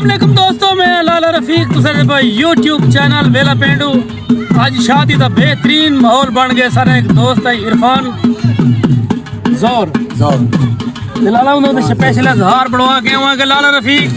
वालेकुम दोस्तों, मैं लाला रफीक तुसारे भाई यूट्यूब चैनल वेलापेंडू। आज शादी का बेहतरीन माहौल बन गया। सारे एक दोस्त है इरफान जोर लाला उन्होंने स्पेशल हार बढ़वा के वहाँ के लाला रफीक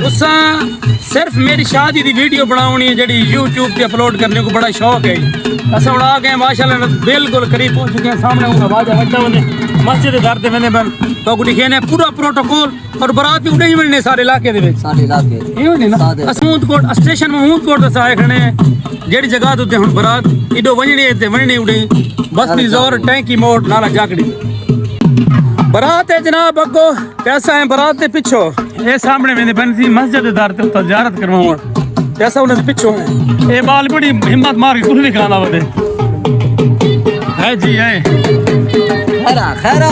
उसा सिर्फ मेरी शादी की वीडियो बनानी है जी यूट्यूब पे अपलोड करने को बड़ा शौक है। असा उड़ा गए माशाल्लाह बिल्कुल करीब पहुंच चुके हैं। सामने मस्जिद घर दे मैंने बन तो लिखे ने पूरा प्रोटोकॉल और बारात भी उड़े ही मिलने सारे इलाके दे सारे इलाके ना असमूदकोट स्टेशन महमूदकोट दे सारे खड़े हैं जेडी जगह ते हुन बारात इडो वणनी ते वणनी उड़े बस्ती जोर टैंकी मोड़ नाला जाकड़ी बारात है जनाब। अगो कैसा है बारात दे पिछो ए सामने मैंने बन थी मस्जिद दार ते उतर ज़ियारत करवाउण कैसा उन्हें पिछो है ए बाल बड़ी हिम्मत मार के कुछ नहीं खाना वदे है जी है खैरा खैरा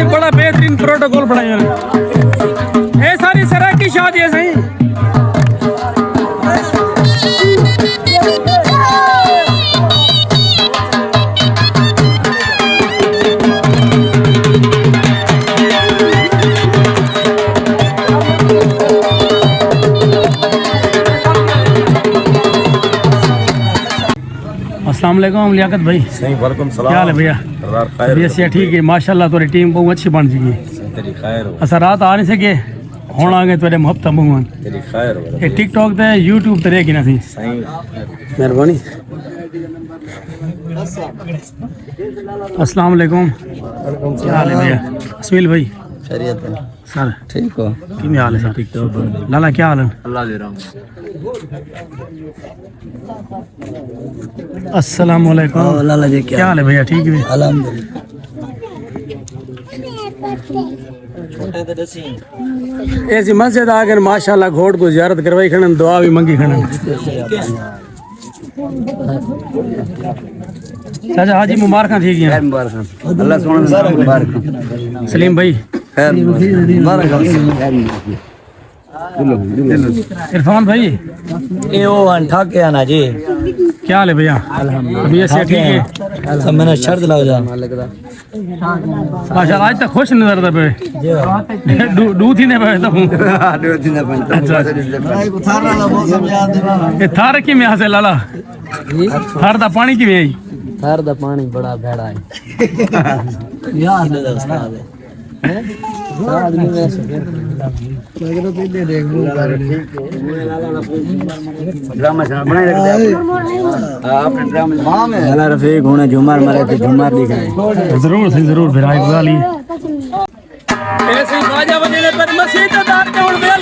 बड़ा बेहतरीन प्रोटोकॉल बनाया है। सारी सराइकी शादी है सही। अस्सलाम वालेकुम लियाकत भाई। सही वालेकुम सलाम। क्या हाल है भैया? भैया ठीक है माशाल्लाह। तुम्हारी टीम बहुत अच्छी बन चुकी है। तेरी खैर हो। असा रात आ नहीं सके हुण आ गए तेरे मोहब्बत भगवान। तेरी खैर हो। ये टिकटॉक ते यूट्यूब ते रहेगी ना सी। सही मेहरबानी। अस्सलाम वालेकुम। क्या हाल है भैया? अस्मिल भाई खैरियत है सर? ठीक हो। किमें हाल है सर? टिकटॉक लाला क्या हाल है? अल्लाह दे रहा हूं। अस्सलाम वालेकुम लाला जी क्या हाल है भैया? ठीक है अल्हम्दुलिल्लाह। ऐसी मस्जिद आ गए माशाल्लाह घोट को ज़ियारत करवाई खड़न दुआ भी मंगी खड़न। चाचा हाजी मुबारक ठीक है। अल्लाह सुबहान मुबारक। सलीम भाई खैर मुबारक। इरफान भाई ये वो अंठा के आना जी। क्या हाल है भैया? अभी से ठीक है सब मैंने शर्त लग जा माशाल्लाह। आज तक खुश नजर था पे दूध ही नहीं पाया था दूध ही नहीं बनता। ये थार की में से लाला थार दा पानी की में आई थार दा पानी बड़ा भेड़ा है यार ने उस्ताद है आदमी में ड्रामा बनाए रखते आपने ड्रामा हां में लाला रफीक होने झूमर मारे थे झूमर दिखाए जरूर फिर आए बुला ली ऐसे बाजा बजने पर मस्जिद दार के उड़ बेल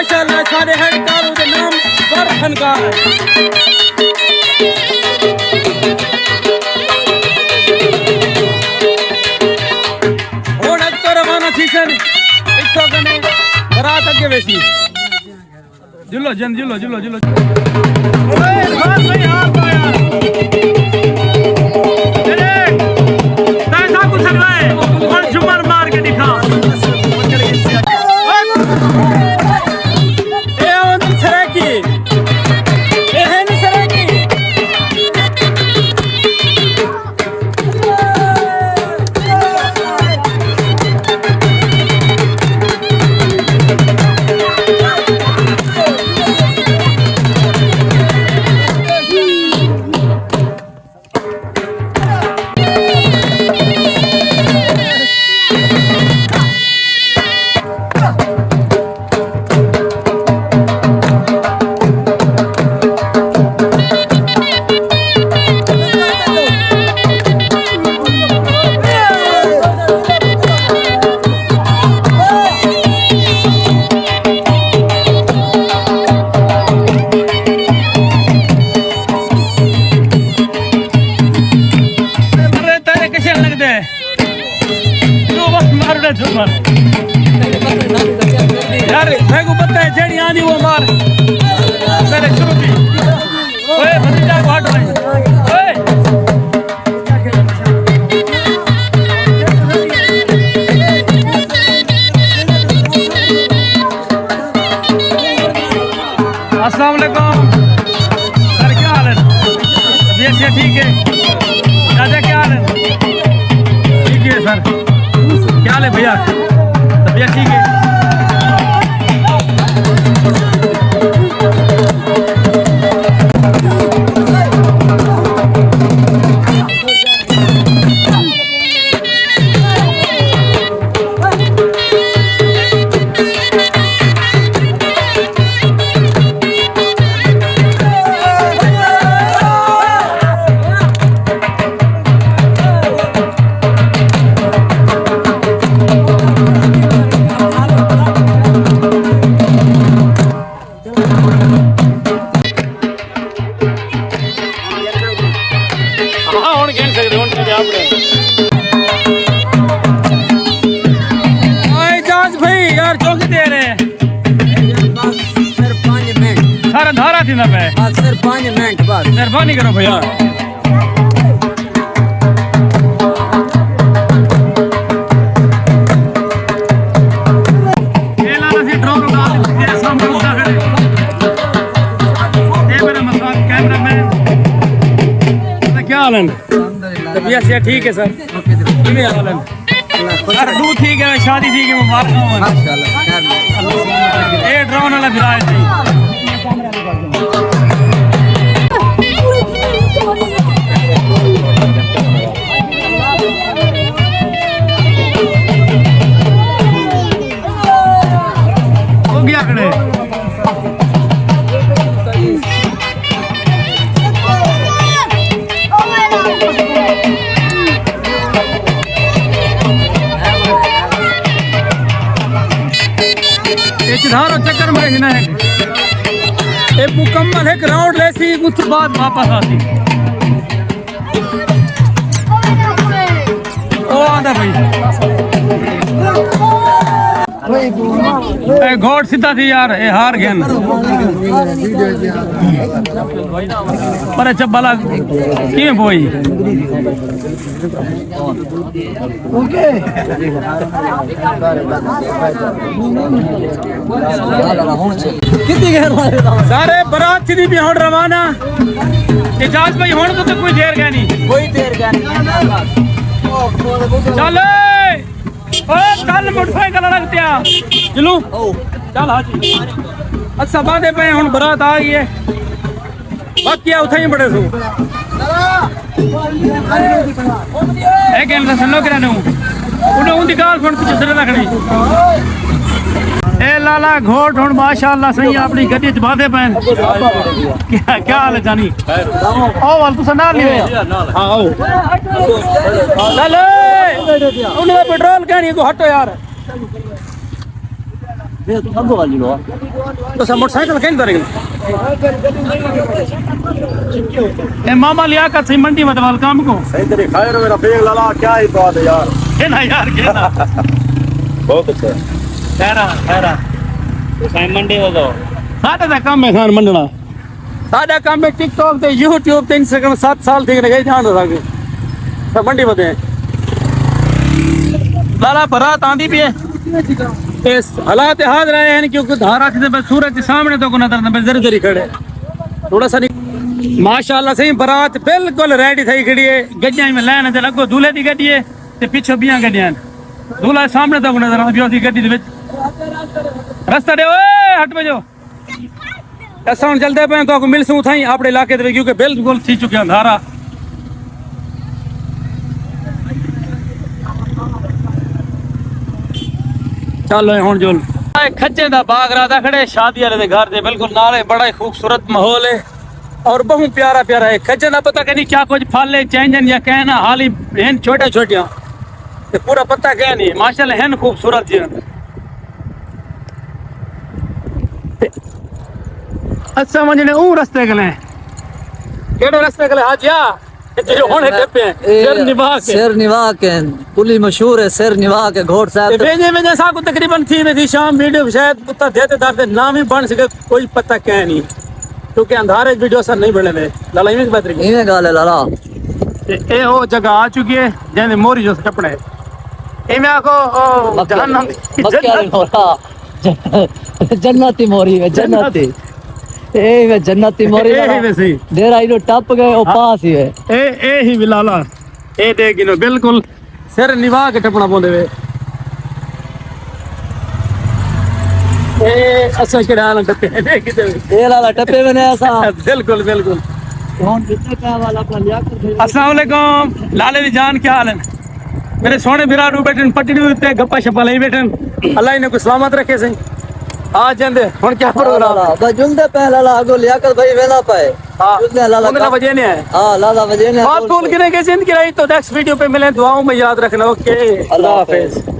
चल सारे हेडकारों के नाम पर फनकार है। और अब तो रवाना थी सर इतो कने बारात अगे वैसी जुलो जन जुलो जुलो जुलो ओए बात भाई आप यार अरे कैसा कुछ है और झूमर मार के दिखा है झूमर यार मैं को पता है जेड़ी आंधी वो मार मेरे शुरू भी ओए भतीजा को हट भाई ओए अस्सलाम वालेकुम सर क्या हाल है तबीयत से ठीक है दादा क्या हाल है ठीक है सर क्या हाल है भैया तबीयत ठीक है धारा थी ना पे सर 5 मिनट बाद मेहरबानी करो भैया ये लाला से ड्रोन उड़ा तेरे सामने उड़ा खड़े ये मेरा मसाज कैमरा मैन क्या हाल है तबीयत से ठीक है सर कितने हाल है सर दूध ठीक है शादी ठीक है मुबारक हो माशाल्लाह ये ड्रोन वाला भिराए थे हो गया खड़े धारो चक्कर में रहना है एक मुकम्मल एक राउंड लेसी उसके बाद वापस आती ओ आंदा भाई घोड़ सीधा थी यार ये हार गया पर अच्छा भला किए बोई सारे बारात थी भी होड़ रवाना इजाज भाई होड़ तो कोई देर गया नहीं कोई देर गया नहीं चल चल मोटरसाइकिल लगते चलू चल हाजी अच्छा बांधे पे हुन बारात आ गई है बाकी उठा ही बड़े सो एक सुनो करा उन्हें उनकी गाल फोन कुछ रखनी ए लाला घोट हुन माशाअल्लाह सही अपनी गड्डी च बांधे पे क्या हाल है जानी आओ वाल तुसा ना लियो हां आओ चल उन्हें पेट्रोल कहनी को हटो यार तो मोटरसाइकिल कहीं तरह ए मामा लिया का सही मंडी में दवाल काम को सही तेरे खाए रो रफीक लाला क्या ही बात है यार के ना यार के ना बहुत अच्छा खैरा सही मंडी हो तो साडा दा काम है खान मंडना साडा काम है टिकटॉक ते यूट्यूब ते इंस्टाग्राम 7 साल थी गए ध्यान रखे सब मंडी बते लाला बारात आंदी भी है इस हालात हाथ रहे हैं क्योंकि धारा थी सूरज के सामने तो को नजर न जरी जरी खड़े थोड़ा सा माशाल्लाह सही बारात बिल्कुल रेडी थई खड़ी है गड्डियां में लाइन ते लगो दूल्हे दी गड्डी है ते पीछे बियां गड्डियां दूल्हा सामने तो को नजर आ बियो दी गड्डी दे विच रास्ता दे ओए हट बजो ऐसा हुन चलदे पे तो को मिलसू थाई अपने इलाके दे क्योंकि बिल्कुल थी चुकिया धारा चलो हुन जोल खच्चे दा बाग राधा खड़े शादी वाले दे घर दे बिल्कुल नाले बड़ा ही खूबसूरत माहौल है और बहुत प्यारा प्यारा है खच्चे दा पता नहीं क्या कुछ फल है चेंजन या कहना हाली हैं छोटे छोटियां ते पूरा पता क्या नहीं माशाल्लाह हैं खूबसूरत जी अच्छा मंजने ऊ रास्ते गले केड़ो रास्ते गले हाजिया जो होने टप्पे हैं सिर निभा के सिर निभा के पुली मशहूर है सिर निभा के घोट साहब वेजे वेजे सा को तकरीबन थी वे थी शाम वीडियो शायद कुत्ता देते दाते नाम ही बन सके कोई पता क्या नहीं क्योंकि अंधारे वीडियो सर नहीं बने वे लाला इवें बात रही इवें गाल है लाला ए वो जगह आ चुकी है जने मोरी जो टपड़े इवें को जहन्नम मक्का मोरा जन्नती मोरी में जन्नती ए वे जन्नती मोरी ए वे सही डेरा इनो टप गए ओ पास ही है ए ही बिलाला ए देख इनो बिल्कुल सिर निभा के टपना पोंदे वे ए अच्छा केड़ा ना टपे देख किते ए लाला टप्पे में ने ऐसा बिल्कुल बिल्कुल कौन कितने का वाला अपना लिया कर अस्सलाम वालेकुम लाले दी जान क्या हाल है मेरे सोने बिरारू बैठन पटड़ी उत्ते गप्पा शप्पा लई बैठन अल्लाह इन्हें को सलामत रखे सही आ जंदे हुन क्या प्रोग्राम लाला बस जुंदे पे लाला आगो लिया कर भाई वेला पाए हां जुंदे लाला उनला वजह ने है हां लाला वजह ने बात बोल के के जिंदगी रही तो नेक्स्ट वीडियो पे मिले दुआओं में याद रखना ओके अल्लाह हाफिज।